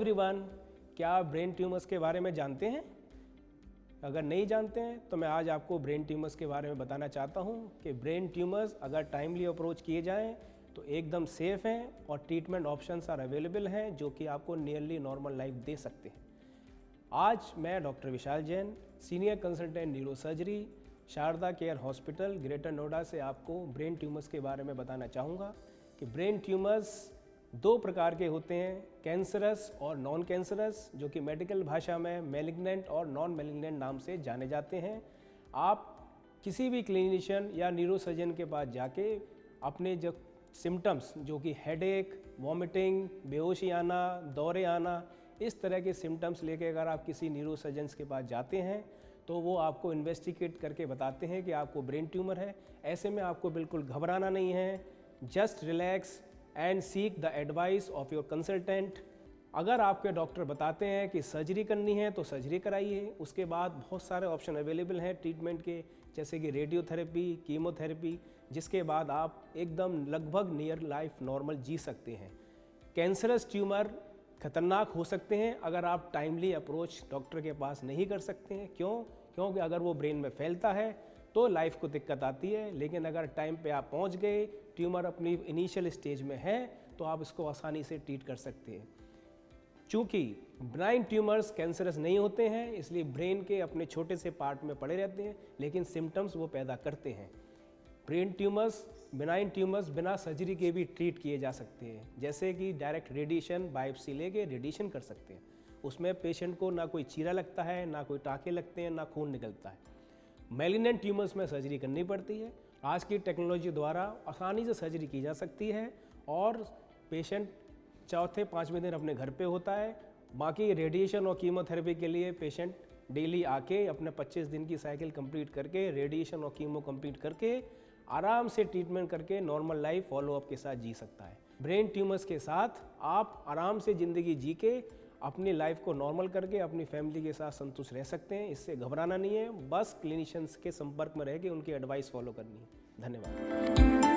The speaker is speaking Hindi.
एवरीवन, क्या आप ब्रेन ट्यूमर्स के बारे में जानते हैं? अगर नहीं जानते हैं तो मैं आज आपको ब्रेन ट्यूमर्स के बारे में बताना चाहता हूं कि ब्रेन ट्यूमर्स अगर टाइमली अप्रोच किए जाएं तो एकदम सेफ हैं और ट्रीटमेंट ऑप्शंस आर अवेलेबल हैं जो कि आपको नियरली नॉर्मल लाइफ दे सकते हैं। आज मैं doctor Vishal Jain, senior consultant neuro surgery, Sharda care hospital, Greater Noida से आपको ब्रेन ट्यूमर्स के बारे में बताना चाहूँगा कि ब्रेन ट्यूमर्स दो प्रकार के होते हैं, कैंसरस और नॉन कैंसरस, जो कि मेडिकल भाषा में मैलिग्नेंट और नॉन मैलिग्नेंट नाम से जाने जाते हैं। आप किसी भी क्लिनिशियन या न्यूरोसर्जन के पास जाके अपने जो सिम्टम्स, जो कि हेडेक, वॉमिटिंग, बेहोशी आना, दौरे आना, इस तरह के सिम्टम्स लेके अगर आप किसी न्यूरोसर्जन के पास जाते हैं तो वो आपको इन्वेस्टिगेट करके बताते हैं कि आपको ब्रेन ट्यूमर है। ऐसे में आपको बिल्कुल घबराना नहीं है, just relax and seek the advice of your consultant. अगर आपके डॉक्टर बताते हैं कि सर्जरी करनी है तो सर्जरी कराइए। उसके बाद बहुत सारे ऑप्शन अवेलेबल हैं ट्रीटमेंट के, जैसे कि रेडियोथेरेपी, कीमोथेरेपी, जिसके बाद आप एकदम लगभग नियर लाइफ नॉर्मल जी सकते हैं। कैंसरस ट्यूमर खतरनाक हो सकते हैं अगर आप टाइमली अप्रोच डॉक्टर के पास नहीं कर सकते हैं। क्योंकि अगर वो ब्रेन में फैलता है तो लाइफ को दिक्कत आती है, लेकिन अगर टाइम पे आप पहुंच गए, ट्यूमर अपनी इनिशियल स्टेज में है, तो आप इसको आसानी से ट्रीट कर सकते हैं। चूँकि ब्रेन ट्यूमर्स कैंसरस नहीं होते हैं, इसलिए ब्रेन के अपने छोटे से पार्ट में पड़े रहते हैं, लेकिन सिम्टम्स वो पैदा करते हैं। ब्रेन ट्यूमर्स, बिनाइन ट्यूमर्स बिना सर्जरी के भी ट्रीट किए जा सकते हैं, जैसे कि डायरेक्ट रेडिएशन, बायोप्सी लेके रेडिएशन कर सकते हैं। उसमें पेशेंट को ना कोई चीरा लगता है, ना कोई टाँके लगते हैं, ना खून निकलता है। मैलिग्नेंट ट्यूमर्स में सर्जरी करनी पड़ती है। आज की टेक्नोलॉजी द्वारा आसानी से सर्जरी की जा सकती है और पेशेंट चौथे पाँचवें दिन अपने घर पे होता है। बाकी रेडिएशन और कीमोथेरेपी के लिए पेशेंट डेली आके अपने 25 दिन की साइकिल कंप्लीट करके, रेडिएशन और कीमो कंप्लीट करके, आराम से ट्रीटमेंट करके नॉर्मल लाइफ फॉलोअप के साथ जी सकता है। ब्रेन ट्यूमर्स के साथ आप आराम से ज़िंदगी जी के अपनी लाइफ को नॉर्मल करके अपनी फैमिली के साथ संतुष्ट रह सकते हैं। इससे घबराना नहीं है, बस क्लिनिशियंस के संपर्क में रह के उनकी एडवाइस फॉलो करनी है। धन्यवाद।